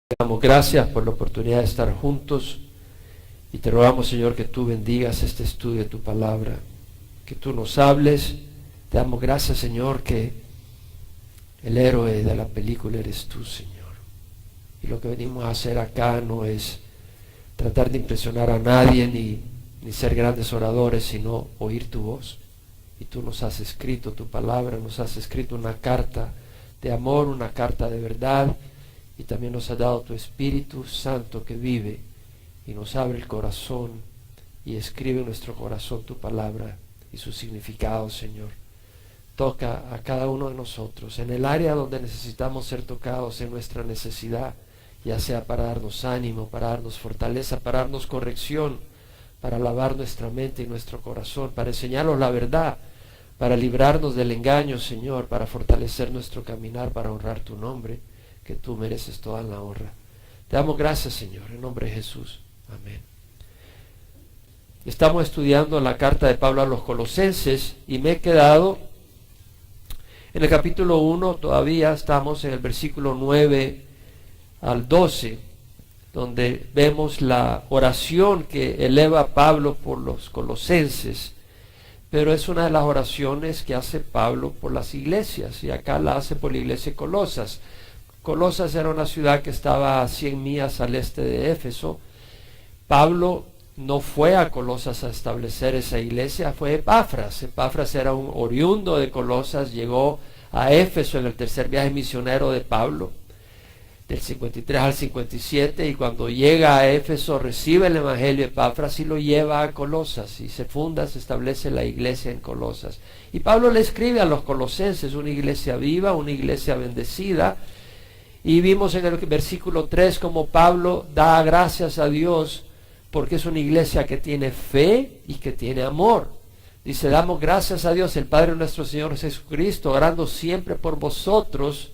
Te damos gracias por la oportunidad de estar juntos y te rogamos, Señor, que tú bendigas este estudio de tu palabra, que tú nos hables. Te damos gracias, Señor, que el héroe de la película eres tú, Señor. Y lo que venimos a hacer acá no es tratar de impresionar a nadie ni ser grandes oradores, sino oír tu voz. Y tú nos has escrito tu palabra, nos has escrito una carta de amor, una carta de verdad, y también nos has dado tu Espíritu Santo que vive y nos abre el corazón y escribe en nuestro corazón tu palabra y su significado, Señor. Toca a cada uno de nosotros en el área donde necesitamos ser tocados, en nuestra necesidad, ya sea para darnos ánimo, para darnos fortaleza, para darnos corrección, para lavar nuestra mente y nuestro corazón, para enseñarnos la verdad, para librarnos del engaño, Señor, para fortalecer nuestro caminar, para honrar tu nombre, que tú mereces toda la honra. Te damos gracias, Señor, en nombre de Jesús. Amén. Estamos estudiando la carta de Pablo a los Colosenses y me he quedado en el capítulo 1, todavía estamos en el versículo 9 al 12, donde vemos la oración que eleva Pablo por los colosenses, pero es una de las oraciones que hace Pablo por las iglesias, y acá la hace por la iglesia de Colosas. Colosas era una ciudad que estaba a 100 millas al este de Éfeso. Pablo no fue a Colosas a establecer esa iglesia, fue Epafras. Epafras era un oriundo de Colosas, llegó a Éfeso en el tercer viaje misionero de Pablo, del 53 al 57, y cuando llega a Éfeso recibe el evangelio de Epafras y lo lleva a Colosas, y se establece la iglesia en Colosas. Y Pablo le escribe a los colosenses, una iglesia viva, una iglesia bendecida, y vimos en el versículo 3 como Pablo da gracias a Dios porque es una iglesia que tiene fe y que tiene amor. Dice, damos gracias a Dios, el Padre de nuestro Señor Jesucristo, orando siempre por vosotros,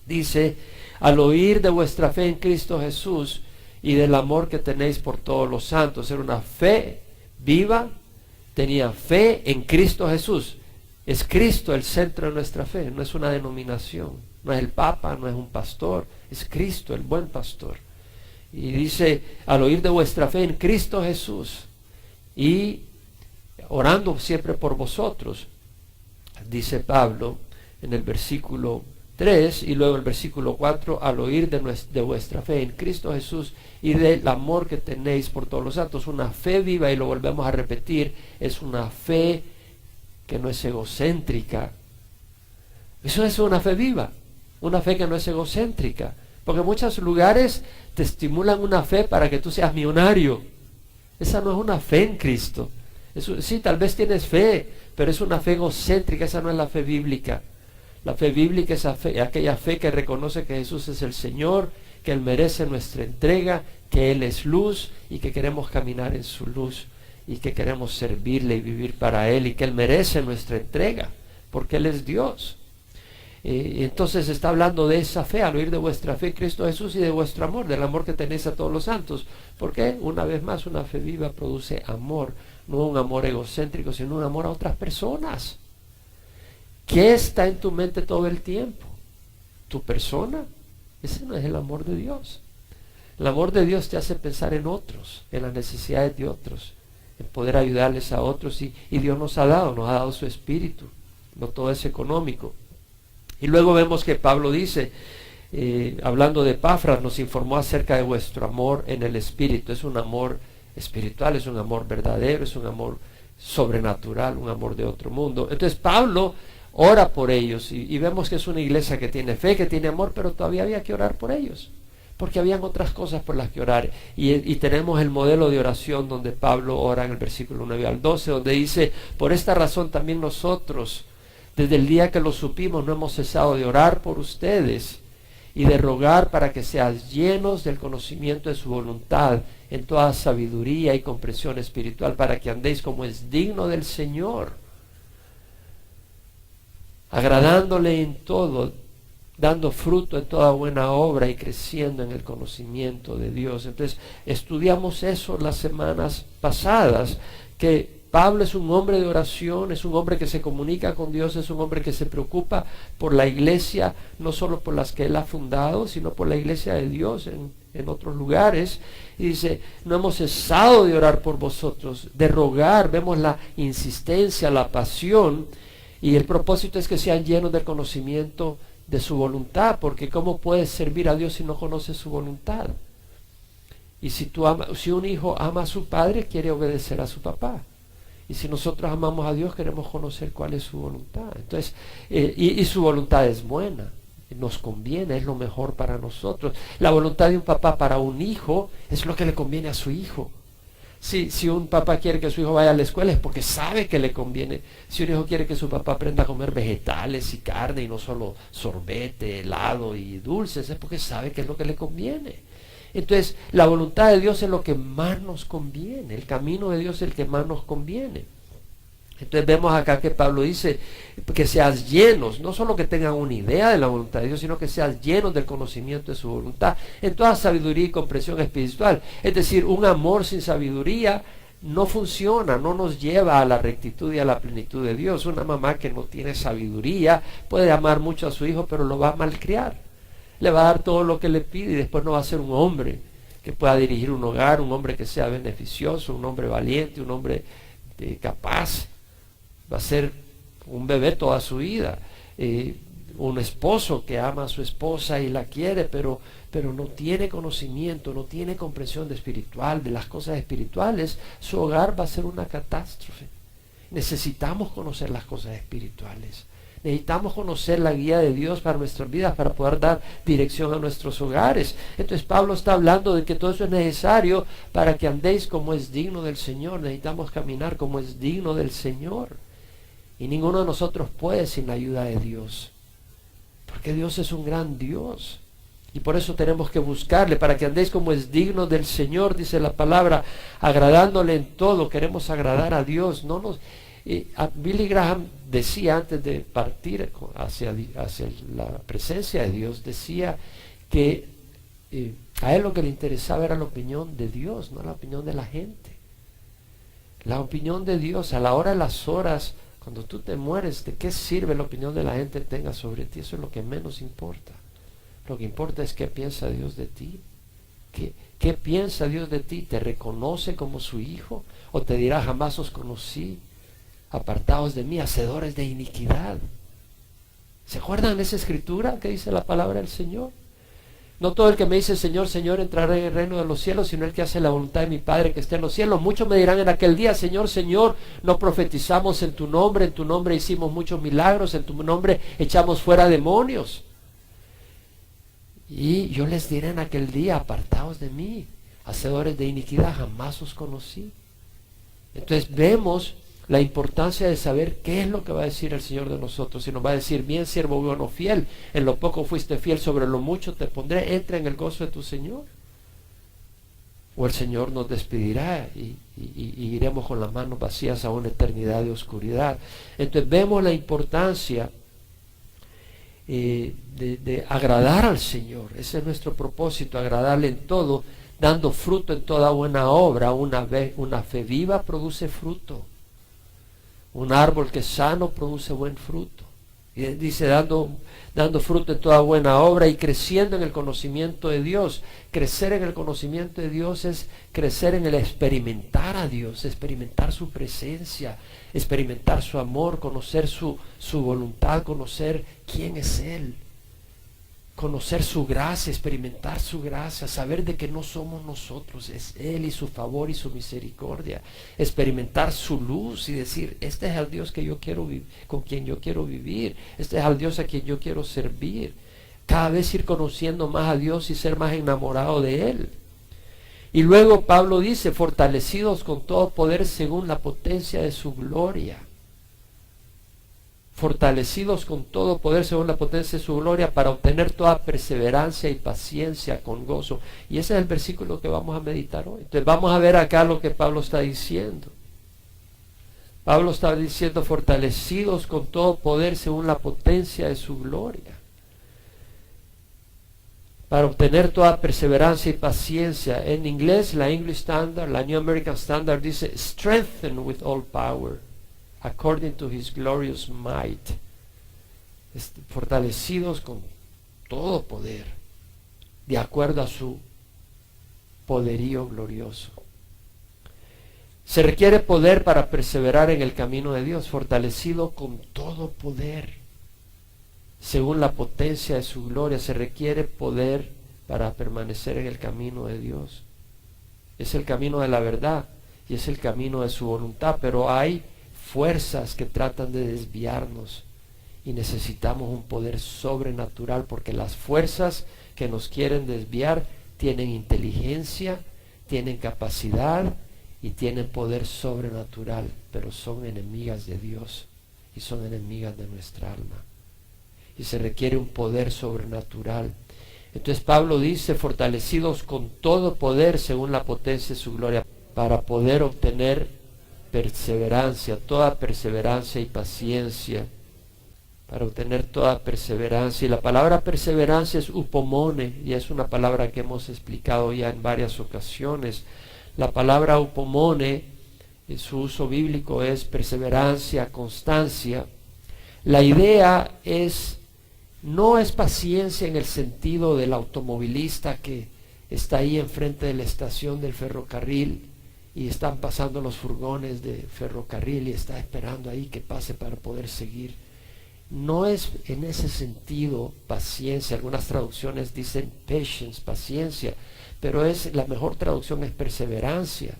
dice, al oír de vuestra fe en Cristo Jesús y del amor que tenéis por todos los santos. Era una fe viva, tenía fe en Cristo Jesús. Es Cristo el centro de nuestra fe, no es una denominación, no es el Papa, no es un pastor, es Cristo el buen pastor. Y dice, al oír de vuestra fe en Cristo Jesús y orando siempre por vosotros, dice Pablo en el versículo 3 y luego el versículo 4, al oír de vuestra fe en Cristo Jesús y del amor que tenéis por todos los santos. Una fe viva, y lo volvemos a repetir, es una fe que no es egocéntrica. Eso es una fe viva, una fe que no es egocéntrica, porque en muchos lugares te estimulan una fe para que tú seas millonario. Esa no es una fe en Cristo. Sí, tal vez tienes fe, pero es una fe egocéntrica, esa no es la fe bíblica. La fe bíblica es aquella fe que reconoce que Jesús es el Señor, que Él merece nuestra entrega, que Él es luz y que queremos caminar en su luz y que queremos servirle y vivir para Él y que Él merece nuestra entrega porque Él es Dios. Entonces está hablando de esa fe, al oír de vuestra fe en Cristo Jesús y de vuestro amor, del amor que tenéis a todos los santos. Porque una vez más, una fe viva produce amor, no un amor egocéntrico, sino un amor a otras personas. ¿Qué está en tu mente todo el tiempo? ¿Tu persona? Ese no es el amor de Dios. El amor de Dios te hace pensar en otros, en las necesidades de otros, en poder ayudarles a otros, y Dios nos ha dado su espíritu, no todo es económico. Y luego vemos que Pablo dice, hablando de Epafras, nos informó acerca de vuestro amor en el espíritu. Es un amor espiritual, es un amor verdadero, es un amor sobrenatural, un amor de otro mundo. Entonces Pablo ora por ellos y vemos que es una iglesia que tiene fe, que tiene amor, pero todavía había que orar por ellos, porque habían otras cosas por las que orar. Y tenemos el modelo de oración donde Pablo ora en el versículo 9 al 12, donde dice, por esta razón también nosotros, desde el día que lo supimos, no hemos cesado de orar por ustedes y de rogar para que seas llenos del conocimiento de su voluntad en toda sabiduría y comprensión espiritual, para que andéis como es digno del Señor, agradándole en todo, dando fruto en toda buena obra y creciendo en el conocimiento de Dios. Entonces, estudiamos eso las semanas pasadas, que Pablo es un hombre de oración, es un hombre que se comunica con Dios, es un hombre que se preocupa por la iglesia, no solo por las que él ha fundado, sino por la iglesia de Dios en otros lugares. Y dice, no hemos cesado de orar por vosotros, de rogar. Vemos la insistencia, la pasión, y el propósito es que sean llenos del conocimiento de su voluntad, porque ¿cómo puedes servir a Dios si no conoces su voluntad? Y si un hijo ama a su padre, quiere obedecer a su papá. Y si nosotros amamos a Dios, queremos conocer cuál es su voluntad. Entonces, y su voluntad es buena, nos conviene, es lo mejor para nosotros. La voluntad de un papá para un hijo es lo que le conviene a su hijo. Si un papá quiere que su hijo vaya a la escuela es porque sabe que le conviene. Si un hijo quiere que su papá aprenda a comer vegetales y carne y no solo sorbete, helado y dulces, es porque sabe que es lo que le conviene. Entonces, la voluntad de Dios es lo que más nos conviene, el camino de Dios es el que más nos conviene. Entonces vemos acá que Pablo dice que seas llenos, no solo que tengan una idea de la voluntad de Dios, sino que seas llenos del conocimiento de su voluntad, en toda sabiduría y comprensión espiritual. Es decir, un amor sin sabiduría no funciona, no nos lleva a la rectitud y a la plenitud de Dios. Una mamá que no tiene sabiduría puede amar mucho a su hijo, pero lo va a malcriar. Le va a dar todo lo que le pide y después no va a ser un hombre que pueda dirigir un hogar, un hombre que sea beneficioso, un hombre valiente, un hombre capaz. Va a ser un bebé toda su vida, un esposo que ama a su esposa y la quiere, pero no tiene conocimiento, no tiene comprensión espiritual, de las cosas espirituales. Su hogar va a ser una catástrofe. Necesitamos conocer las cosas espirituales. Necesitamos conocer la guía de Dios para nuestras vidas, para poder dar dirección a nuestros hogares. Entonces Pablo está hablando de que todo eso es necesario para que andéis como es digno del Señor. Necesitamos caminar como es digno del Señor. Y ninguno de nosotros puede sin la ayuda de Dios. Porque Dios es un gran Dios. Y por eso tenemos que buscarle, para que andéis como es digno del Señor, dice la palabra, agradándole en todo. Queremos agradar a Dios. Billy Graham decía antes de partir hacia la presencia de Dios, decía que a él lo que le interesaba era la opinión de Dios, no la opinión de la gente. La opinión de Dios a la hora de las horas, cuando tú te mueres, ¿de qué sirve la opinión de la gente tenga sobre ti? Eso es lo que menos importa. Lo que importa es qué piensa Dios de ti. ¿Qué piensa Dios de ti? ¿Te reconoce como su hijo? ¿O te dirá, jamás os conocí? Apartados de mí, hacedores de iniquidad. ¿Se acuerdan de esa escritura que dice la palabra del Señor? No todo el que me dice Señor, Señor entrará en el reino de los cielos, sino el que hace la voluntad de mi Padre que está en los cielos. Muchos me dirán en aquel día, Señor, Señor, no profetizamos en tu nombre hicimos muchos milagros, en tu nombre echamos fuera demonios. Y yo les diré en aquel día, apartaos de mí, hacedores de iniquidad, jamás os conocí. Entonces vemos la importancia de saber qué es lo que va a decir el Señor de nosotros. Si nos va a decir, bien siervo bueno fiel, en lo poco fuiste fiel, sobre lo mucho te pondré, entra en el gozo de tu Señor. O el Señor nos despedirá y iremos con las manos vacías a una eternidad de oscuridad. Entonces vemos la importancia de agradar al Señor. Ese es nuestro propósito, agradarle en todo, dando fruto en toda buena obra. Una fe viva produce fruto. Un árbol que es sano produce buen fruto. Y dice dando fruto en toda buena obra y creciendo en el conocimiento de Dios. Crecer en el conocimiento de Dios es crecer en el experimentar a Dios, experimentar su presencia, experimentar su amor, conocer su voluntad, conocer quién es Él. Conocer su gracia, experimentar su gracia, saber de que no somos nosotros, es Él y su favor y su misericordia. Experimentar su luz y decir, este es el Dios que yo quiero vivir, con quien yo quiero vivir, este es el Dios a quien yo quiero servir. Cada vez ir conociendo más a Dios y ser más enamorado de Él. Y luego Pablo dice, fortalecidos con todo poder según la potencia de su gloria. Fortalecidos con todo poder según la potencia de su gloria, para obtener toda perseverancia y paciencia con gozo. Y ese es el versículo que vamos a meditar hoy. Entonces vamos a ver acá lo que Pablo está diciendo. Pablo está diciendo, fortalecidos con todo poder según la potencia de su gloria. para obtener toda perseverancia y paciencia. En inglés, la English Standard, la New American Standard dice, strengthened with all power, according to his glorious might. Fortalecidos con todo poder, de acuerdo a su poderío glorioso. Se requiere poder para perseverar en el camino de Dios, fortalecido con todo poder. Según la potencia de su gloria, se requiere poder para permanecer en el camino de Dios. Es el camino de la verdad y es el camino de su voluntad, pero hay fuerzas que tratan de desviarnos y necesitamos un poder sobrenatural, porque las fuerzas que nos quieren desviar tienen inteligencia, tienen capacidad y tienen poder sobrenatural, pero son enemigas de Dios y son enemigas de nuestra alma. Y se requiere un poder sobrenatural. Entonces Pablo dice, fortalecidos con todo poder según la potencia de su gloria, para poder obtener perseverancia, toda perseverancia y paciencia, para obtener toda perseverancia. Y la palabra perseverancia es upomone, y es una palabra que hemos explicado ya en varias ocasiones. La palabra upomone, en su uso bíblico, es perseverancia, constancia. La idea no es paciencia en el sentido del automovilista que está ahí enfrente de la estación del ferrocarril y están pasando los furgones de ferrocarril y está esperando ahí que pase para poder seguir. No es en ese sentido paciencia. Algunas traducciones dicen patience, paciencia, pero la mejor traducción es perseverancia.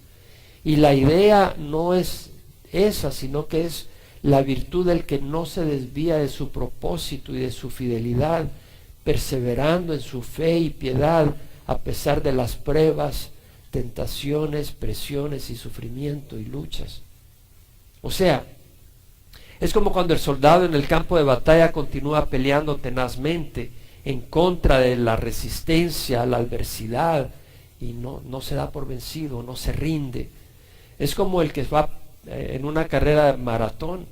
Y la idea no es esa, sino que es la virtud del que no se desvía de su propósito y de su fidelidad, perseverando en su fe y piedad a pesar de las pruebas, tentaciones, presiones y sufrimiento y luchas. O sea, es como cuando el soldado en el campo de batalla continúa peleando tenazmente en contra de la resistencia, la adversidad, y no se da por vencido, no se rinde. Es como el que va en una carrera de maratón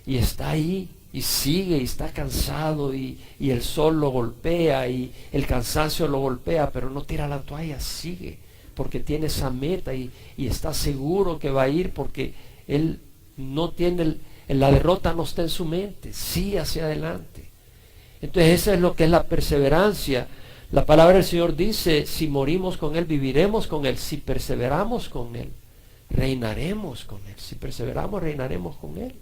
y está ahí y sigue y está cansado y el sol lo golpea y el cansancio lo golpea, pero no tira la toalla, sigue porque tiene esa meta y está seguro que va a ir, porque él no tiene la derrota, no está en su mente, sigue hacia adelante. Entonces eso es lo que es la perseverancia. La palabra del Señor dice, si morimos con Él, viviremos con Él. Si perseveramos con Él, reinaremos con Él. Si perseveramos, reinaremos con Él.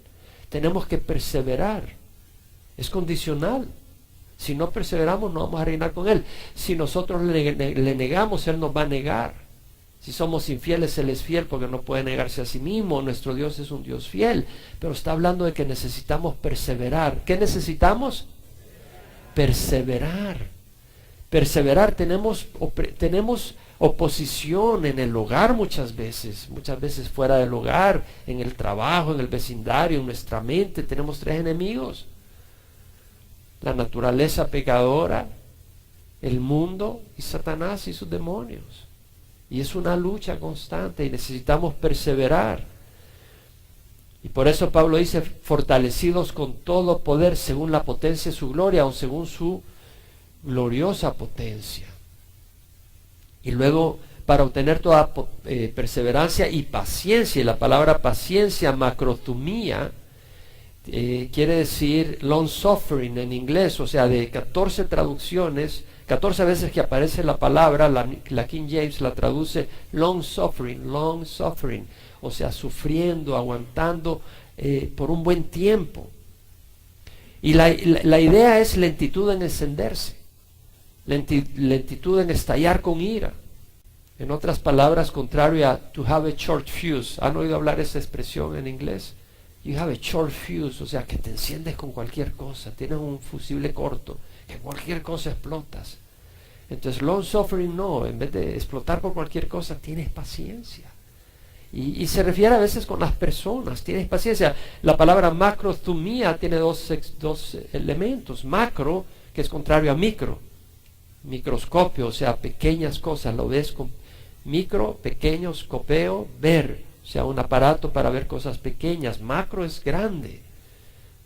Tenemos que perseverar. Es condicional. Si no perseveramos, no vamos a reinar con Él. Si nosotros le negamos, Él nos va a negar. Si somos infieles, Él es fiel porque no puede negarse a sí mismo. Nuestro Dios es un Dios fiel. Pero está hablando de que necesitamos perseverar. ¿Qué necesitamos? Perseverar. Perseverar. Tenemos oposición en el hogar muchas veces fuera del hogar, en el trabajo, en el vecindario, en nuestra mente. Tenemos 3 enemigos: la naturaleza pecadora, el mundo y Satanás y sus demonios. Y es una lucha constante y necesitamos perseverar. Y por eso Pablo dice, fortalecidos con todo poder según la potencia de su gloria, o según su gloriosa potencia. Y luego, para obtener toda perseverancia y paciencia, y la palabra paciencia, macrotumía, quiere decir long suffering en inglés, o sea, de 14 traducciones, 14 veces que aparece la palabra, la King James la traduce long suffering, o sea, sufriendo, aguantando por un buen tiempo. Y la idea es lentitud en encenderse, lentitud en estallar con ira. En otras palabras, contrario a to have a short fuse. ¿Han oído hablar esa expresión en inglés? You have a short fuse, o sea, que te enciendes con cualquier cosa, tienes un fusible corto, que cualquier cosa explotas. Entonces, long suffering no, en vez de explotar por cualquier cosa, tienes paciencia. Y se refiere a veces con las personas, tienes paciencia. La palabra macrotumía tiene dos elementos. Macro, que es contrario a micro. Microscopio, o sea, pequeñas cosas, lo ves con micro, pequeño, scopeo, ver, o sea, un aparato para ver cosas pequeñas. Macro es grande,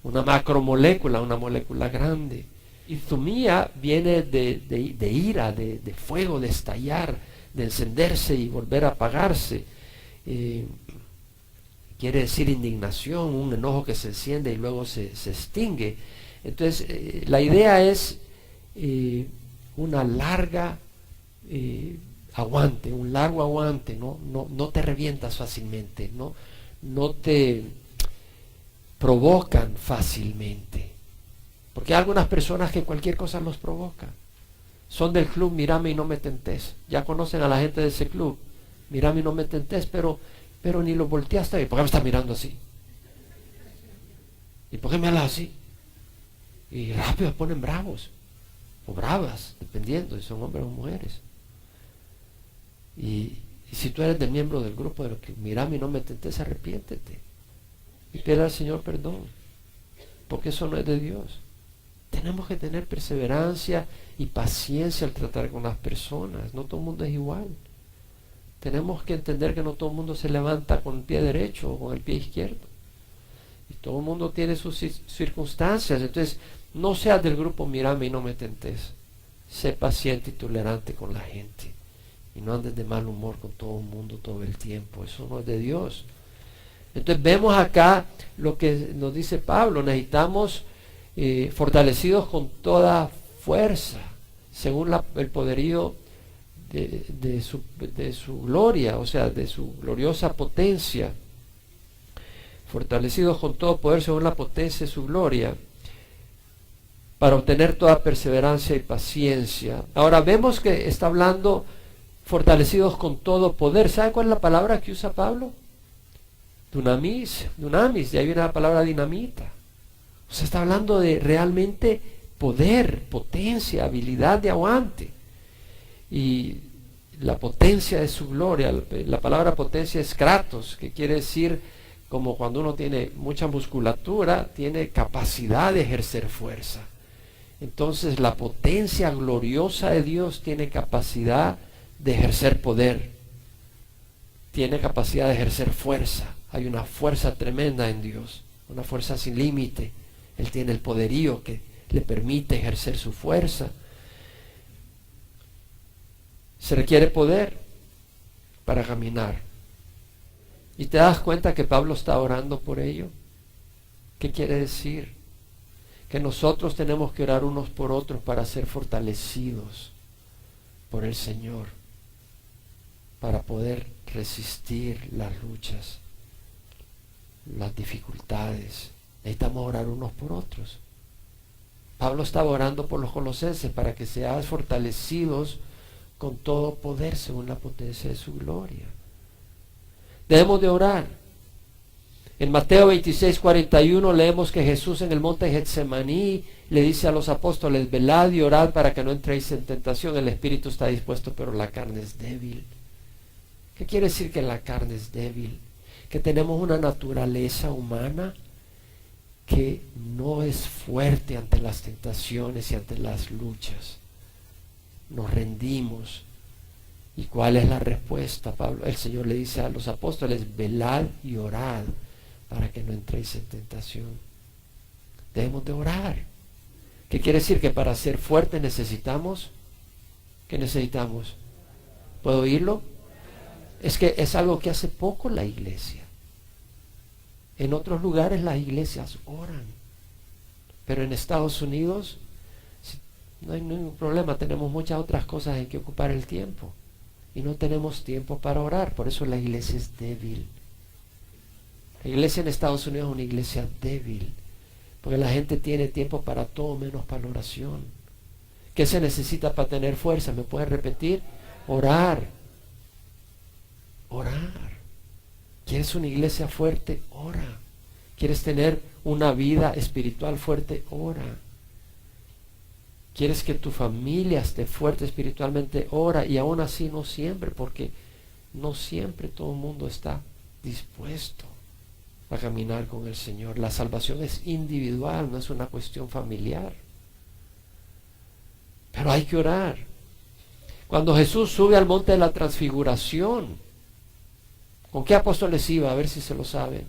una macromolécula, una molécula grande. Y thumía viene de ira, de fuego, de estallar, de encenderse y volver a apagarse. Quiere decir indignación, un enojo que se enciende y luego se extingue. Entonces, la idea es una larga aguante, un largo aguante, no te revientas fácilmente, no te provocan fácilmente. Porque hay algunas personas que cualquier cosa los provoca. Son del club Mírame y no me tentes. Ya conocen a la gente de ese club. Mírame y no me tentes, pero ni lo volteaste. ¿Por qué me estás mirando así? ¿Y por qué me hablas así? Y rápido se ponen bravos o bravas, dependiendo si son hombres o mujeres. Y si tú eres del miembro del grupo de los que Mírame y no me tentes, arrepiéntete y pide al Señor perdón, porque eso no es de Dios. Tenemos que tener perseverancia y paciencia al tratar con las personas. No todo el mundo es igual. Tenemos que entender que no todo el mundo se levanta con el pie derecho o con el pie izquierdo. Y todo el mundo tiene sus circunstancias. Entonces, no seas del grupo Mírame y no me tentes. Sé paciente y tolerante con la gente. Y no andes de mal humor con todo el mundo todo el tiempo. Eso no es de Dios. Entonces, vemos acá lo que nos dice Pablo. Necesitamos fortalecidos con toda fuerza, según el poderío de su gloria, o sea, de su gloriosa potencia. Fortalecidos con todo poder según la potencia de su gloria, para obtener toda perseverancia y paciencia. Ahora vemos que está hablando fortalecidos con todo poder. ¿Sabe cuál es la palabra que usa Pablo? Dunamis, de ahí viene la palabra dinamita. O sea, está hablando de realmente poder, potencia, habilidad de aguante. Y la potencia de su gloria, la palabra potencia es kratos, que quiere decir como cuando uno tiene mucha musculatura, tiene capacidad de ejercer fuerza. Entonces la potencia gloriosa de Dios tiene capacidad de ejercer poder, tiene capacidad de ejercer fuerza. Hay una fuerza tremenda en Dios, una fuerza sin límite. Él tiene el poderío que le permite ejercer su fuerza. Se requiere poder para caminar. ¿Y te das cuenta que Pablo está orando por ello? ¿Qué quiere decir? Que nosotros tenemos que orar unos por otros para ser fortalecidos por el Señor, para poder resistir las luchas, las dificultades. Necesitamos orar unos por otros. Pablo estaba orando por los colosenses para que sean fortalecidos con todo poder según la potencia de su gloria. Debemos de orar. En Mateo 26:41 leemos que Jesús en el monte Getsemaní le dice a los apóstoles: velad y orad para que no entréis en tentación. El espíritu está dispuesto, pero la carne es débil. ¿Qué quiere decir que la carne es débil? Que tenemos una naturaleza humana que no es fuerte ante las tentaciones y ante las luchas. Nos rendimos. ¿Y cuál es la respuesta? El Señor le dice a los apóstoles: velad y orad para que no entréis en tentación. Debemos de orar. ¿Qué quiere decir? Que para ser fuertes necesitamos, ¿qué necesitamos? ¿Puedo oírlo? Es que es algo que hace poco la iglesia. En otros lugares las iglesias oran, pero en Estados Unidos no hay ningún problema. Tenemos muchas otras cosas en que ocupar el tiempo y no tenemos tiempo para orar. Por eso la iglesia es débil. La iglesia en Estados Unidos es una iglesia débil, porque la gente tiene tiempo para todo menos para la oración. ¿Qué se necesita para tener fuerza? ¿Me puedes repetir? Orar. Orar. ¿Quieres una iglesia fuerte? Ora. ¿Quieres tener una vida espiritual fuerte? Ora. ¿Quieres que tu familia esté fuerte espiritualmente? Ora. Y aún así no siempre, porque no siempre todo el mundo está dispuesto a caminar con el Señor. La salvación es individual, no es una cuestión familiar. Pero hay que orar. Cuando Jesús sube al monte de la transfiguración, ¿con qué apóstoles iba? A ver si se lo saben.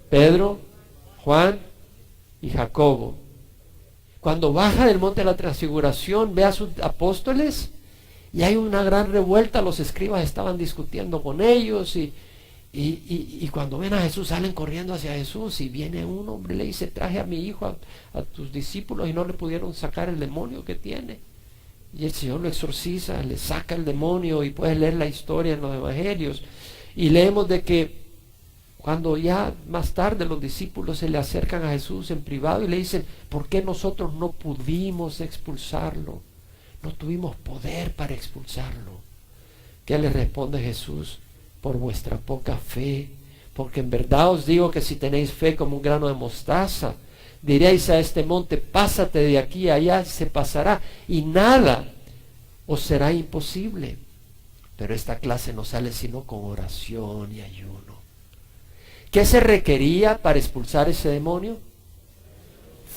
Pedro, Juan y Jacobo. Cuando baja del monte de la transfiguración, ve a sus apóstoles y hay una gran revuelta. Los escribas estaban discutiendo con ellos y cuando ven a Jesús salen corriendo hacia Jesús, y viene un hombre y le dice: traje a mi hijo a tus discípulos y no le pudieron sacar el demonio que tiene. Y el Señor lo exorciza, le saca el demonio, y puedes leer la historia en los evangelios. Y leemos de que cuando ya más tarde los discípulos se le acercan a Jesús en privado y le dicen: ¿por qué nosotros no pudimos expulsarlo? No tuvimos poder para expulsarlo. ¿Qué le responde Jesús? Por vuestra poca fe. Porque en verdad os digo que si tenéis fe como un grano de mostaza, diréis a este monte: pásate de aquí a allá, se pasará, y nada os será imposible. Pero esta clase no sale sino con oración y ayuno. ¿Qué se requería para expulsar ese demonio?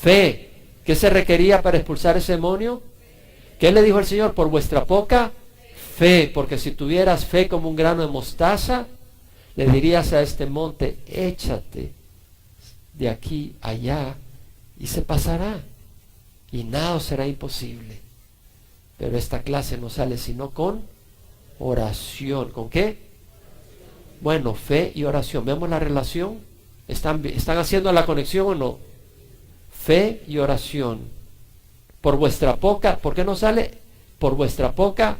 Fe. ¿Qué se requería para expulsar ese demonio? ¿Qué le dijo el Señor? Por vuestra poca fe. Porque si tuvieras fe como un grano de mostaza, le dirías a este monte: échate de aquí allá, y se pasará, y nada os será imposible. Pero esta clase no sale sino con oración. ¿Con qué? Bueno, fe y oración. ¿Vemos la relación? ¿Están haciendo la conexión o no? Fe y oración. Por vuestra poca, ¿por qué no sale? Por vuestra poca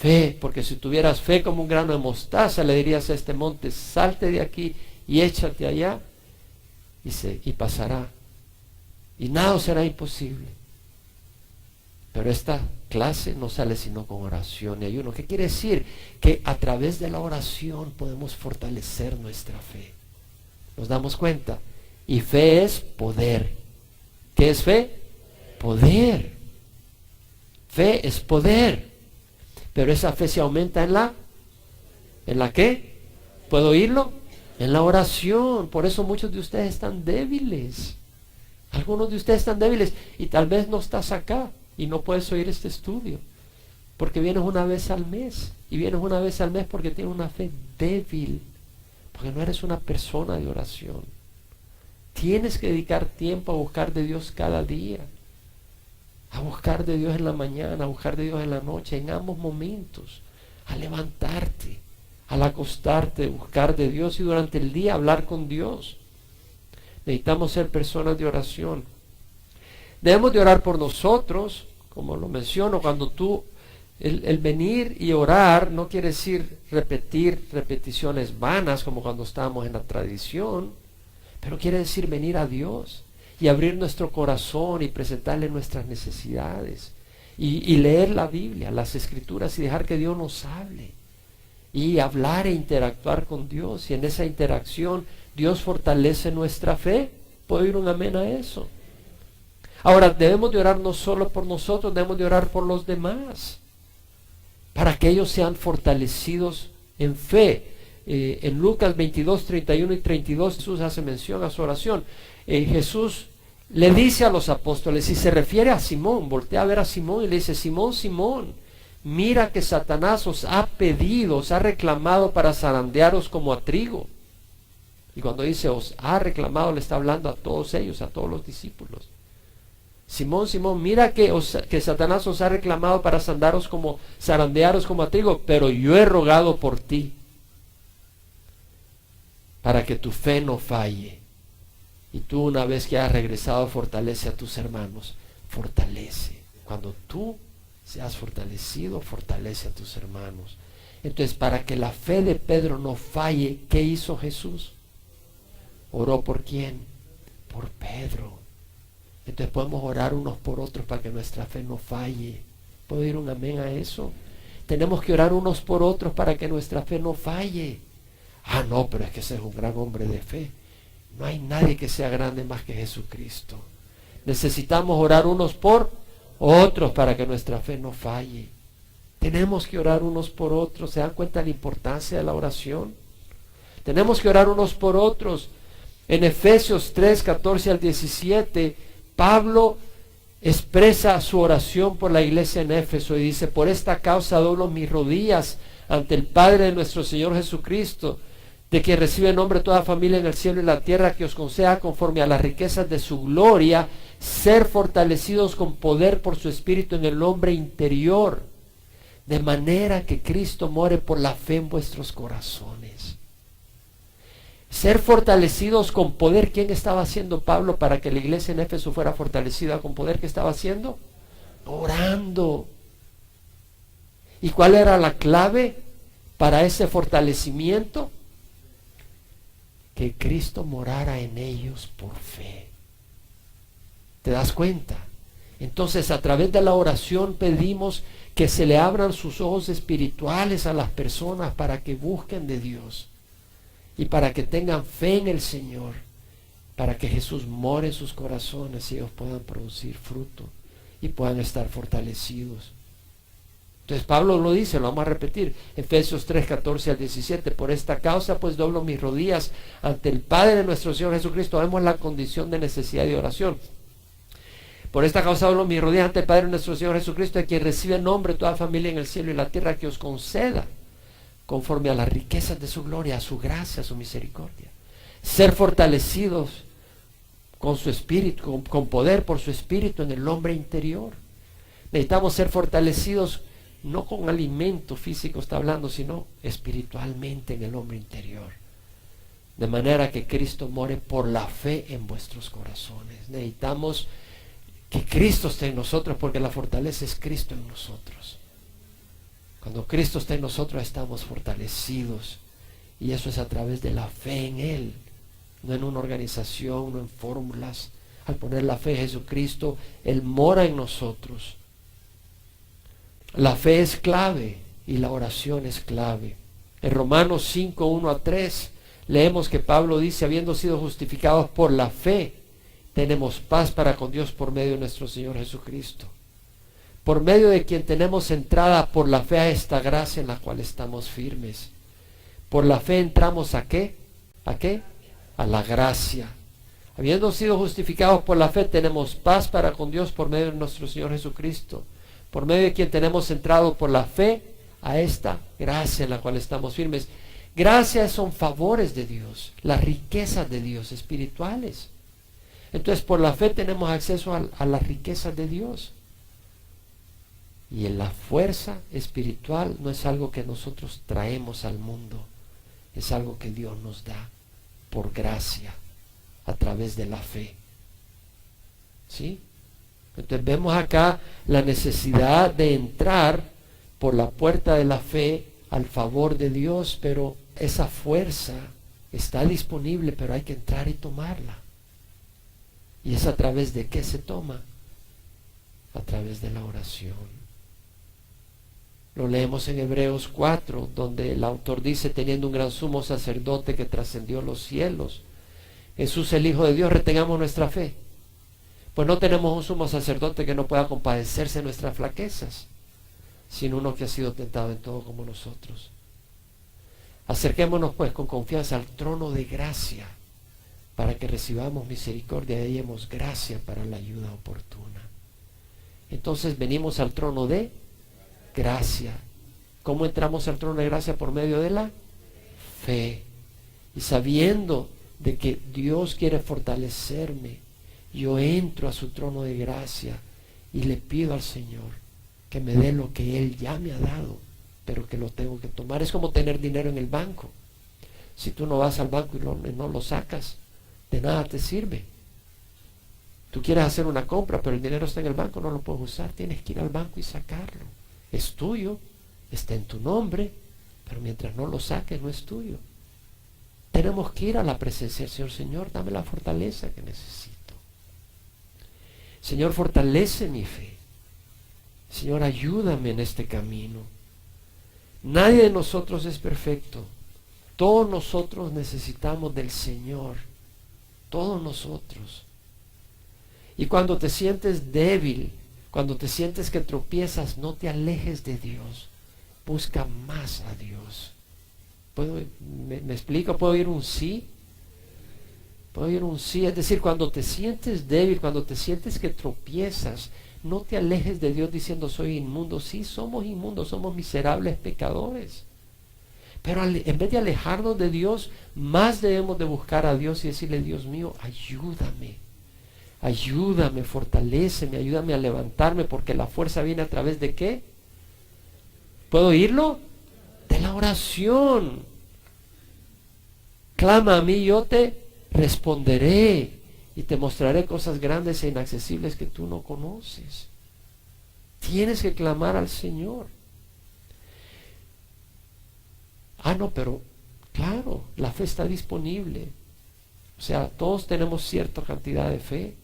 fe. Porque si tuvieras fe como un grano de mostaza, le dirías a este monte: salte de aquí y échate allá, y pasará, y nada será imposible. Pero esta clase no sale sino con oración y ayuno. ¿Qué quiere decir? Que a través de la oración podemos fortalecer nuestra fe. ¿Nos damos cuenta? Y fe es poder. ¿Qué es fe? Poder. Fe es poder. Pero esa fe se aumenta ¿en la qué? ¿Puedo oírlo? En la oración. Por eso muchos de ustedes están débiles. Algunos de ustedes están débiles y tal vez no estás acá y no puedes oír este estudio porque vienes una vez al mes, y vienes una vez al mes porque tienes una fe débil, porque no eres una persona de oración. Tienes que dedicar tiempo a buscar de Dios cada día, a buscar de Dios en la mañana, a buscar de Dios en la noche, en ambos momentos, a levantarte, al acostarte, buscar de Dios, y durante el día hablar con Dios. Necesitamos ser personas de oración. Debemos de orar por nosotros, como lo menciono. Cuando el venir y orar no quiere decir repetir repeticiones vanas como cuando estábamos en la tradición, pero quiere decir venir a Dios y abrir nuestro corazón y presentarle nuestras necesidades y leer la Biblia, las Escrituras, y dejar que Dios nos hable y hablar e interactuar con Dios. Y en esa interacción Dios fortalece nuestra fe. ¿Puedo oír un amén a eso? Ahora, debemos de orar no solo por nosotros, debemos de orar por los demás, para que ellos sean fortalecidos en fe. En Lucas 22, 31 y 32, Jesús hace mención a su oración. Jesús le dice a los apóstoles, y se refiere a Simón, voltea a ver a Simón y le dice: Simón, Simón, mira que Satanás os ha pedido, os ha reclamado para zarandearos como a trigo. Y cuando dice os ha reclamado, le está hablando a todos ellos, a todos los discípulos. Simón, Simón, mira que Satanás os ha reclamado para zarandearos como a trigo, pero yo he rogado por ti, para que tu fe no falle. Y tú, una vez que hayas regresado, fortalece a tus hermanos. Fortalece. Cuando tú seas fortalecido, fortalece a tus hermanos. Entonces, para que la fe de Pedro no falle, ¿qué hizo Jesús? ¿Oró por quién? Por Pedro. Entonces podemos orar unos por otros para que nuestra fe no falle. ¿Puedo oír un amén a eso? Tenemos que orar unos por otros para que nuestra fe no falle. Ah, no, pero es que ese es un gran hombre de fe. No hay nadie que sea grande más que Jesucristo. Necesitamos orar unos por otros para que nuestra fe no falle. Tenemos que orar unos por otros. ¿Se dan cuenta de la importancia de la oración? Tenemos que orar unos por otros. En Efesios 3, 14 al 17, Pablo expresa su oración por la iglesia en Éfeso y dice: por esta causa doblo mis rodillas ante el Padre de nuestro Señor Jesucristo, de que recibe nombre toda familia en el cielo y la tierra, que os conceda conforme a las riquezas de su gloria, ser fortalecidos con poder por su Espíritu en el hombre interior, de manera que Cristo more por la fe en vuestros corazones. Ser fortalecidos con poder. ¿Quién estaba haciendo Pablo para que la iglesia en Éfeso fuera fortalecida con poder? ¿Qué estaba haciendo? Orando. ¿Y cuál era la clave para ese fortalecimiento? Que Cristo morara en ellos por fe. ¿Te das cuenta? Entonces, a través de la oración pedimos que se le abran sus ojos espirituales a las personas para que busquen de Dios y para que tengan fe en el Señor, para que Jesús more en sus corazones y ellos puedan producir fruto y puedan estar fortalecidos. Entonces Pablo lo dice, lo vamos a repetir, Efesios 3, 14 al 17, por esta causa pues doblo mis rodillas ante el Padre de nuestro Señor Jesucristo. Vemos la condición de necesidad y de oración. Por esta causa doblo mis rodillas ante el Padre de nuestro Señor Jesucristo, de quien recibe nombre toda familia en el cielo y la tierra, que os conceda, conforme a las riquezas de su gloria, a su gracia, a su misericordia, ser fortalecidos con su espíritu, con poder por su espíritu en el hombre interior. Necesitamos ser fortalecidos no con alimento físico está hablando, sino espiritualmente en el hombre interior, de manera que Cristo more por la fe en vuestros corazones. Necesitamos que Cristo esté en nosotros, porque la fortaleza es Cristo en nosotros. Cuando Cristo está en nosotros estamos fortalecidos, y eso es a través de la fe en Él, no en una organización, no en fórmulas. Al poner la fe en Jesucristo, Él mora en nosotros. La fe es clave y la oración es clave. En Romanos 5, 1 a 3 leemos que Pablo dice: habiendo sido justificados por la fe, tenemos paz para con Dios por medio de nuestro Señor Jesucristo, por medio de quien tenemos entrada por la fe a esta gracia en la cual estamos firmes. Por la fe entramos ¿a qué? ¿A qué? A la gracia. Habiendo sido justificados por la fe, tenemos paz para con Dios por medio de nuestro Señor Jesucristo, por medio de quien tenemos entrado por la fe a esta gracia en la cual estamos firmes. Gracias son favores de Dios, las riquezas de Dios espirituales. Entonces, por la fe tenemos acceso a las riquezas de Dios. Y en la fuerza espiritual no es algo que nosotros traemos al mundo, es algo que Dios nos da por gracia, a través de la fe. ¿Sí? Entonces vemos acá la necesidad de entrar por la puerta de la fe al favor de Dios, pero esa fuerza está disponible, pero hay que entrar y tomarla. ¿Y es a través de qué se toma? A través de la oración. Lo leemos en Hebreos 4, donde el autor dice: teniendo un gran sumo sacerdote que trascendió los cielos, Jesús el Hijo de Dios, retengamos nuestra fe. Pues no tenemos un sumo sacerdote que no pueda compadecerse de nuestras flaquezas, sino uno que ha sido tentado en todo como nosotros. Acerquémonos pues con confianza al trono de gracia, para que recibamos misericordia y hallemos gracia para la ayuda oportuna. Entonces venimos al trono de gracia. ¿Cómo entramos al trono de gracia? Por medio de la fe. Y sabiendo de que Dios quiere fortalecerme, yo entro a su trono de gracia y le pido al Señor que me dé lo que Él ya me ha dado, pero que lo tengo que tomar. Es como tener dinero en el banco. Si tú no vas al banco y no lo sacas, de nada te sirve. Tú quieres hacer una compra, pero el dinero está en el banco, no lo puedes usar. Tienes que ir al banco y sacarlo. Es tuyo, está en tu nombre, pero mientras no lo saques no es tuyo. Tenemos que ir a la presencia del Señor. Señor, dame la fortaleza que necesito. Señor, fortalece mi fe. Señor, ayúdame en este camino. Nadie de nosotros es perfecto. Todos nosotros necesitamos del Señor. Todos nosotros. Y cuando te sientes débil, cuando te sientes que tropiezas, no te alejes de Dios. Busca más a Dios. ¿Me explico? ¿Puedo oír un sí? Puedo oír un sí. Es decir, cuando te sientes débil, cuando te sientes que tropiezas, no te alejes de Dios diciendo soy inmundo. Sí, somos inmundos, somos miserables pecadores. Pero en vez de alejarnos de Dios, más debemos de buscar a Dios y decirle: Dios mío, ayúdame. Ayúdame, fortaléceme, ayúdame a levantarme, porque la fuerza viene a través de ¿qué? ¿Puedo oírlo? De la oración. Clama a mí, yo te responderé y te mostraré cosas grandes e inaccesibles que tú no conoces. Tienes que clamar al Señor. No, pero claro, la fe está disponible. O sea, todos tenemos cierta cantidad de fe.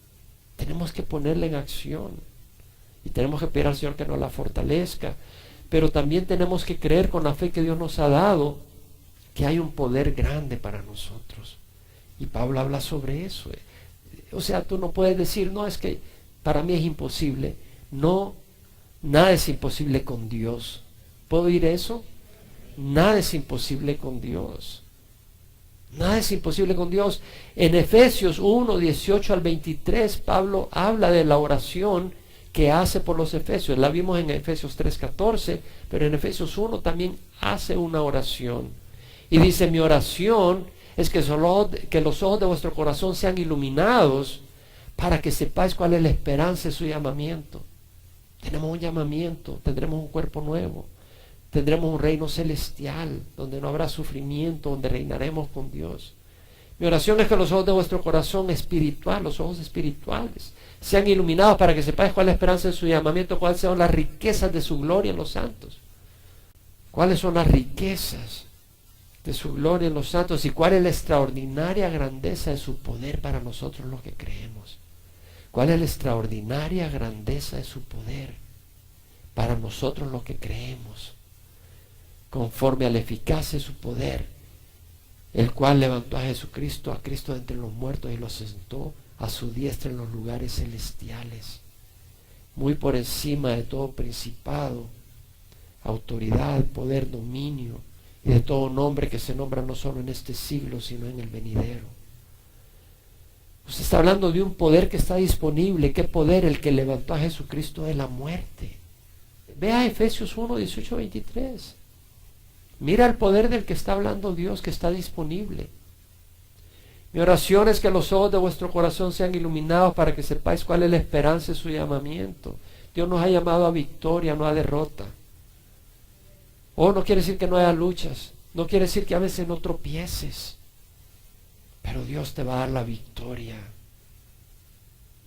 Tenemos que ponerla en acción y tenemos que pedir al Señor que nos la fortalezca, pero también tenemos que creer con la fe que Dios nos ha dado que hay un poder grande para nosotros, y Pablo habla sobre eso. O sea, tú no puedes decir: no, es que para mí es imposible. No, nada es imposible con Dios. ¿Puedo oír eso? Nada es imposible con Dios. Nada es imposible con Dios. En Efesios 1, 18 al 23, Pablo habla de la oración que hace por los efesios. La vimos en Efesios 3, 14, pero en Efesios 1 también hace una oración. Y dice: mi oración es que los ojos de vuestro corazón sean iluminados, para que sepáis cuál es la esperanza de su llamamiento. Tenemos un llamamiento, tendremos un cuerpo nuevo. Tendremos un reino celestial donde no habrá sufrimiento, donde reinaremos con Dios. Mi oración es que los ojos de vuestro corazón espiritual, los ojos espirituales, sean iluminados, para que sepáis cuál es la esperanza de su llamamiento, cuáles son las riquezas de su gloria en los santos. Cuáles son las riquezas de su gloria en los santos y cuál es la extraordinaria grandeza de su poder para nosotros los que creemos. Cuál es la extraordinaria grandeza de su poder para nosotros los que creemos, conforme a la eficacia de su poder, el cual levantó a Jesucristo, a Cristo de entre los muertos, y lo sentó a su diestra en los lugares celestiales, muy por encima de todo principado, autoridad, poder, dominio, y de todo nombre que se nombra no solo en este siglo, sino en el venidero. Usted está hablando de un poder que está disponible. ¿Qué poder? El que levantó a Jesucristo de la muerte. Vea Efesios 1, 18, 23. Mira el poder del que está hablando Dios, que está disponible. Mi oración es que los ojos de vuestro corazón sean iluminados, para que sepáis cuál es la esperanza de su llamamiento. Dios nos ha llamado a victoria, no a derrota. No quiere decir que no haya luchas, no quiere decir que a veces no tropieces, pero Dios te va a dar la victoria,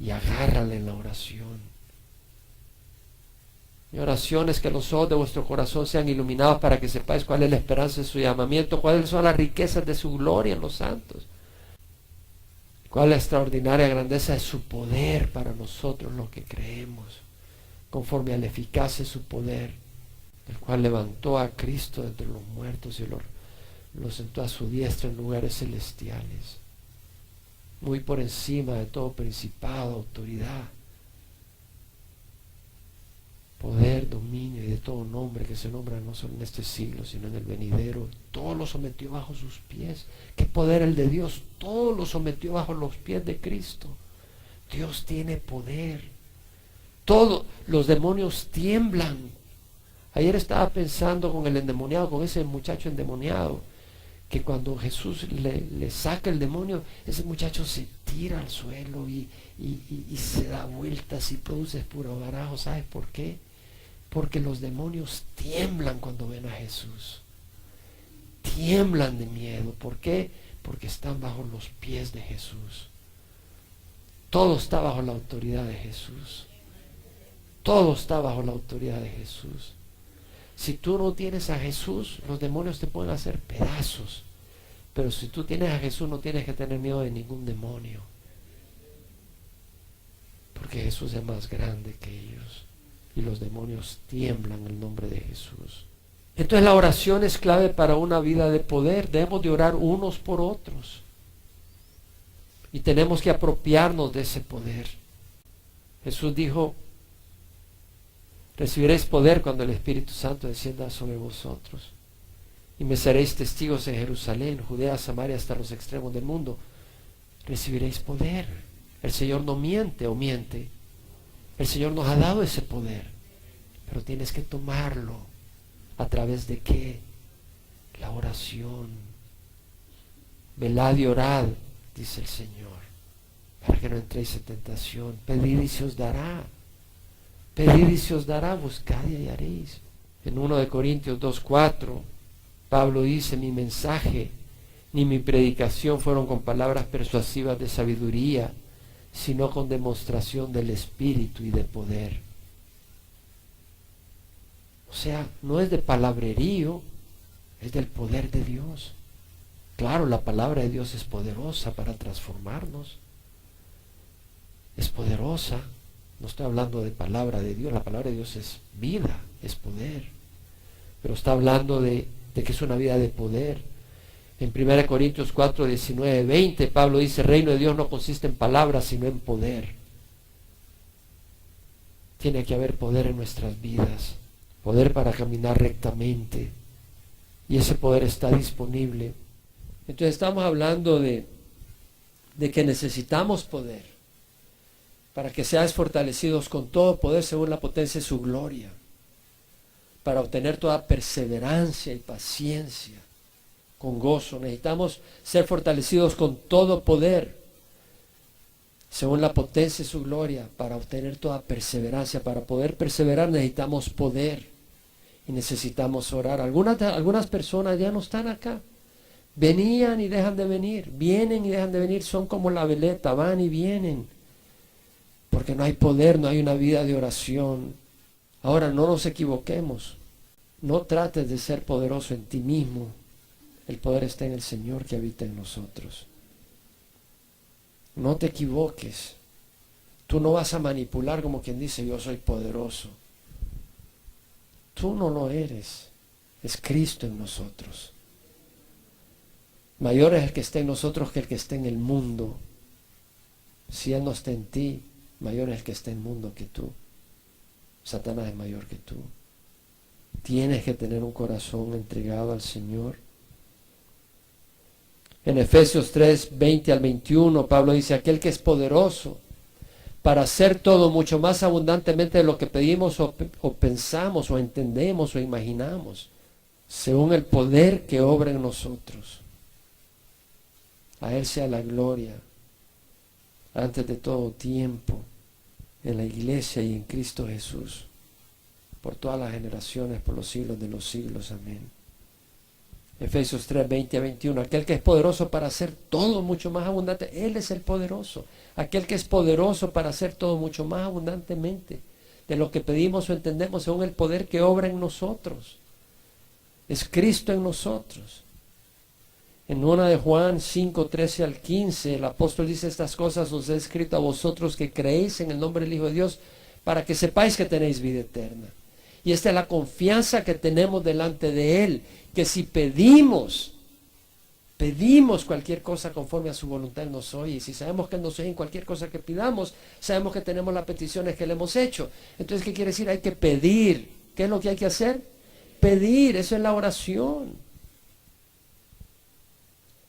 y agárrale en la oración. Mi oración es que los ojos de vuestro corazón sean iluminados, para que sepáis cuál es la esperanza de su llamamiento, cuáles son las riquezas de su gloria en los santos, cuál es la extraordinaria grandeza de su poder para nosotros los que creemos, conforme a la eficacia de su poder, el cual levantó a Cristo de entre los muertos y lo sentó a su diestra en lugares celestiales, muy por encima de todo principado, autoridad, poder, dominio y de todo nombre que se nombra no solo en este siglo, sino en el venidero. Todo lo sometió bajo sus pies. ¿Qué poder el de Dios? Todo lo sometió bajo los pies de Cristo. Dios tiene poder. Todos los demonios tiemblan. Ayer estaba pensando con el endemoniado, con ese muchacho endemoniado, que cuando Jesús le saca el demonio, ese muchacho se tira al suelo y se da vueltas y produce puro barajo. ¿Sabes por qué? Porque los demonios tiemblan cuando ven a Jesús. Tiemblan de miedo. ¿Por qué? Porque están bajo los pies de Jesús. Todo está bajo la autoridad de Jesús. Todo está bajo la autoridad de Jesús. Si tú no tienes a Jesús, los demonios te pueden hacer pedazos. Pero si tú tienes a Jesús, no tienes que tener miedo de ningún demonio, porque Jesús es más grande que ellos, y los demonios tiemblan en el nombre de Jesús. Entonces la oración es clave para una vida de poder. Debemos de orar unos por otros, y tenemos que apropiarnos de ese poder. Jesús dijo: recibiréis poder cuando el Espíritu Santo descienda sobre vosotros, y me seréis testigos en Jerusalén, Judea, Samaria, hasta los extremos del mundo. Recibiréis poder. El Señor no miente o miente. El Señor nos ha dado ese poder, pero tienes que tomarlo. ¿A través de qué? La oración. Velad y orad, dice el Señor, para que no entréis en tentación. Pedid y se os dará. Pedid y se os dará, buscad y hallaréis. En 1 de Corintios 2:4, Pablo dice, mi mensaje ni mi predicación fueron con palabras persuasivas de sabiduría, sino con demostración del Espíritu y de poder. O sea, no es de palabrerío, es del poder de Dios. Claro, la palabra de Dios es poderosa para transformarnos. Es poderosa. No estoy hablando de palabra de Dios. La palabra de Dios es vida, es poder. Pero está hablando de que es una vida de poder. En 1 Corintios 4, 19, 20, Pablo dice, el reino de Dios no consiste en palabras, sino en poder. Tiene que haber poder en nuestras vidas. Poder para caminar rectamente. Y ese poder está disponible. Entonces estamos hablando de que necesitamos poder para que seáis fortalecidos con todo poder según la potencia de su gloria, para obtener toda perseverancia y paciencia con gozo. Necesitamos ser fortalecidos con todo poder según la potencia de su gloria, para obtener toda perseverancia. Para poder perseverar necesitamos poder y necesitamos orar. Algunas personas ya no están acá. Venían y dejan de venir, vienen y dejan de venir, son como la veleta, van y vienen, porque no hay poder, no hay una vida de oración. Ahora, no nos equivoquemos, no trates de ser poderoso en ti mismo, el poder está en el Señor que habita en nosotros. No te equivoques, tú no vas a manipular como quien dice yo soy poderoso. Tú no lo eres, es Cristo en nosotros. Mayor es el que está en nosotros que el que está en el mundo. Si Él no está en ti, mayor es el que está en el mundo que tú. Satanás es mayor que tú. Tienes que tener un corazón entregado al Señor. En Efesios 3, 20 al 21, Pablo dice, aquel que es poderoso para hacer todo mucho más abundantemente de lo que pedimos o pensamos o entendemos o imaginamos, según el poder que obra en nosotros. A Él sea la gloria, antes de todo tiempo, en la iglesia y en Cristo Jesús, por todas las generaciones, por los siglos de los siglos. Amén. Efesios 3, 20 a 21. Aquel que es poderoso para hacer todo mucho más abundante, Él es el poderoso. Aquel que es poderoso para hacer todo mucho más abundantemente de lo que pedimos o entendemos, según el poder que obra en nosotros. Es Cristo en nosotros. En 1 de Juan 5, 13 al 15, el apóstol dice, estas cosas os he escrito a vosotros que creéis en el nombre del Hijo de Dios, para que sepáis que tenéis vida eterna. Y esta es la confianza que tenemos delante de Él, que si pedimos cualquier cosa conforme a su voluntad, Él nos oye. Y si sabemos que Él nos oye en cualquier cosa que pidamos, sabemos que tenemos las peticiones que le hemos hecho. Entonces, ¿qué quiere decir? Hay que pedir. ¿Qué es lo que hay que hacer? Pedir, eso es la oración.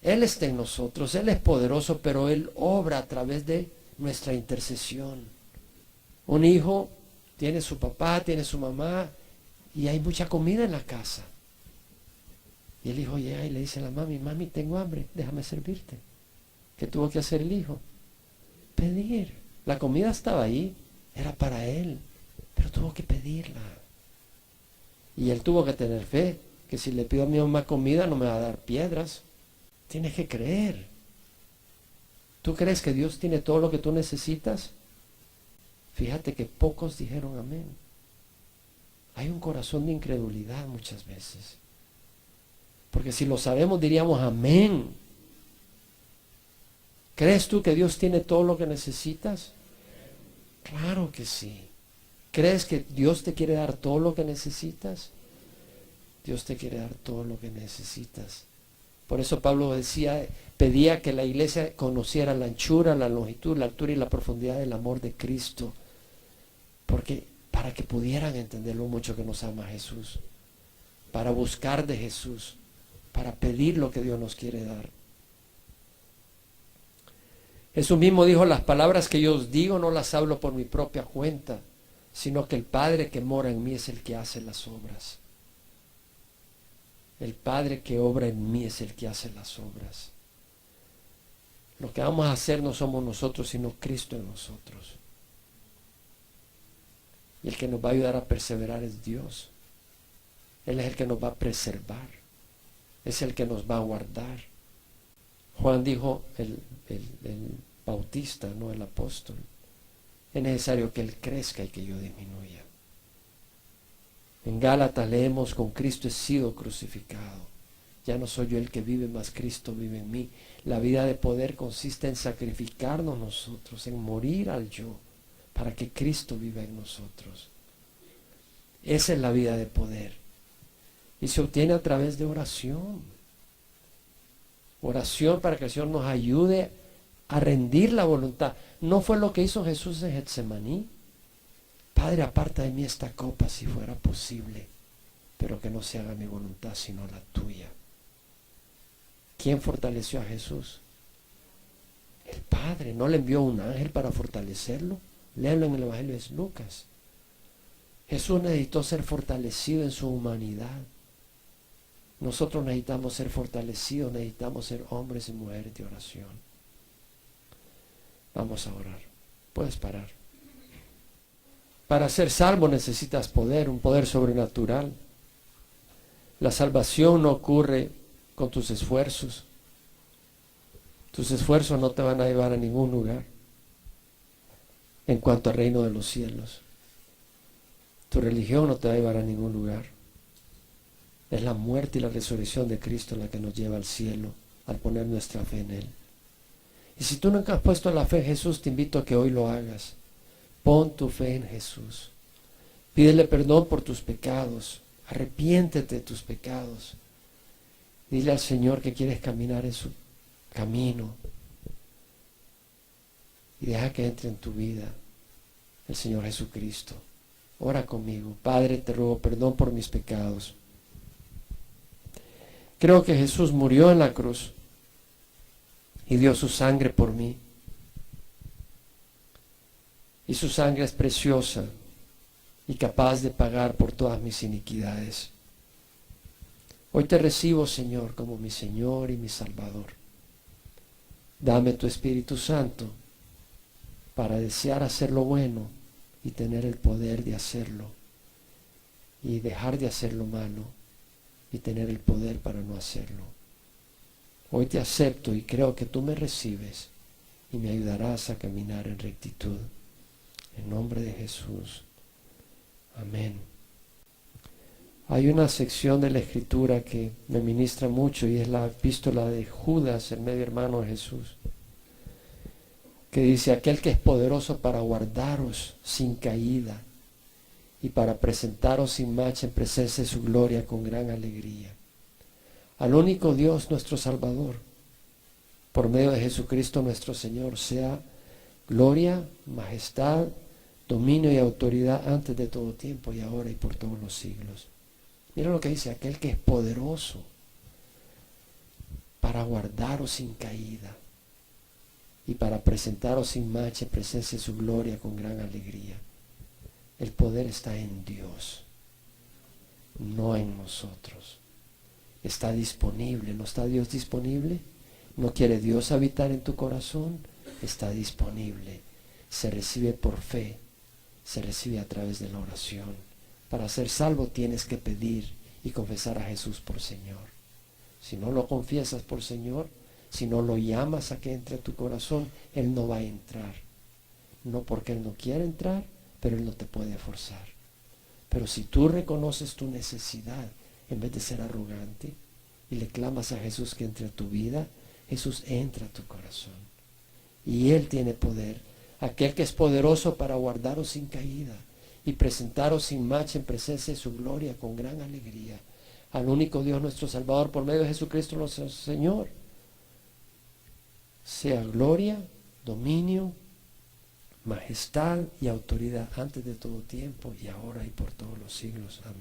Él está en nosotros, Él es poderoso, pero Él obra a través de nuestra intercesión. Un hijo tiene su papá, tiene su mamá, y hay mucha comida en la casa. Y el hijo llega y le dice a la mami, mami, tengo hambre, déjame servirte. ¿Qué tuvo que hacer el hijo? Pedir. La comida estaba ahí, era para él, pero tuvo que pedirla. Y él tuvo que tener fe, que si le pido a mi mamá comida no me va a dar piedras. Tienes que creer. ¿Tú crees que Dios tiene todo lo que tú necesitas? Fíjate que pocos dijeron amén. Hay un corazón de incredulidad muchas veces. Porque si lo sabemos diríamos amén. ¿Crees tú que Dios tiene todo lo que necesitas? Claro que sí. ¿Crees que Dios te quiere dar todo lo que necesitas? Dios te quiere dar todo lo que necesitas. Por eso Pablo pedía que la iglesia conociera la anchura, la longitud, la altura y la profundidad del amor de Cristo. Porque para que pudieran entender lo mucho que nos ama Jesús. Para buscar de Jesús. Para pedir lo que Dios nos quiere dar. Jesús mismo dijo, las palabras que yo os digo no las hablo por mi propia cuenta, sino que el Padre que mora en mí es el que hace las obras. El Padre que obra en mí es el que hace las obras. Lo que vamos a hacer no somos nosotros, sino Cristo en nosotros. Y el que nos va a ayudar a perseverar es Dios. Él es el que nos va a preservar. Es el que nos va a guardar. Juan dijo, el bautista, no el apóstol, es necesario que Él crezca y que yo disminuya. En Gálatas leemos, con Cristo he sido crucificado. Ya no soy yo el que vive, mas Cristo vive en mí. La vida de poder consiste en sacrificarnos nosotros, en morir al yo, para que Cristo viva en nosotros. Esa es la vida de poder. Y se obtiene a través de oración. Oración para que el Señor nos ayude a rendir la voluntad. ¿No fue lo que hizo Jesús en Getsemaní? Padre, aparta de mí esta copa si fuera posible, pero que no se haga mi voluntad sino la tuya. ¿Quién fortaleció a Jesús? El Padre. ¿No le envió un ángel para fortalecerlo? Léanlo en el Evangelio de Lucas. Jesús necesitó ser fortalecido en su humanidad. Nosotros necesitamos ser fortalecidos, necesitamos ser hombres y mujeres de oración. Vamos a orar. Puedes parar. Para ser salvo necesitas poder, un poder sobrenatural. La salvación no ocurre con tus esfuerzos. Tus esfuerzos no te van a llevar a ningún lugar en cuanto al reino de los cielos. Tu religión no te va a llevar a ningún lugar. Es la muerte y la resurrección de Cristo la que nos lleva al cielo al poner nuestra fe en Él. Y si tú nunca has puesto la fe en Jesús, te invito a que hoy lo hagas. Pon tu fe en Jesús. Pídele perdón por tus pecados. Arrepiéntete de tus pecados. Dile al Señor que quieres caminar en su camino. Y deja que entre en tu vida el Señor Jesucristo. Ora conmigo. Padre, te ruego perdón por mis pecados. Creo que Jesús murió en la cruz y dio su sangre por mí. Y su sangre es preciosa y capaz de pagar por todas mis iniquidades. Hoy te recibo, Señor, como mi Señor y mi Salvador. Dame tu Espíritu Santo para desear hacer lo bueno y tener el poder de hacerlo, y dejar de hacer lo malo y tener el poder para no hacerlo. Hoy te acepto y creo que tú me recibes y me ayudarás a caminar en rectitud. En nombre de Jesús. Amén. Hay una sección de la Escritura que me ministra mucho y es la epístola de Judas, el medio hermano de Jesús, que dice: aquel que es poderoso para guardaros sin caída y para presentaros sin mancha en presencia de su gloria con gran alegría. Al único Dios nuestro Salvador, por medio de Jesucristo nuestro Señor, sea gloria, majestad, dominio y autoridad antes de todo tiempo y ahora y por todos los siglos. Mira lo que dice: aquel que es poderoso para guardaros sin caída y para presentaros sin mancha en presencia de su gloria con gran alegría. El poder está en Dios, no en nosotros. Está disponible. ¿No está Dios disponible? ¿No quiere Dios habitar en tu corazón? Está disponible. Se recibe por fe, se recibe a través de la oración. Para ser salvo tienes que pedir y confesar a Jesús por Señor. Si no lo confiesas por Señor, si no lo llamas a que entre a tu corazón, Él no va a entrar. No porque Él no quiere entrar, pero Él no te puede forzar. Pero si tú reconoces tu necesidad, en vez de ser arrogante, y le clamas a Jesús que entre a tu vida, Jesús entra a tu corazón. Y Él tiene poder. Aquel que es poderoso para guardaros sin caída y presentaros sin mancha en presencia de su gloria con gran alegría. Al único Dios nuestro Salvador, por medio de Jesucristo nuestro Señor, sea gloria, dominio, majestad y autoridad antes de todo tiempo y ahora y por todos los siglos. Amén.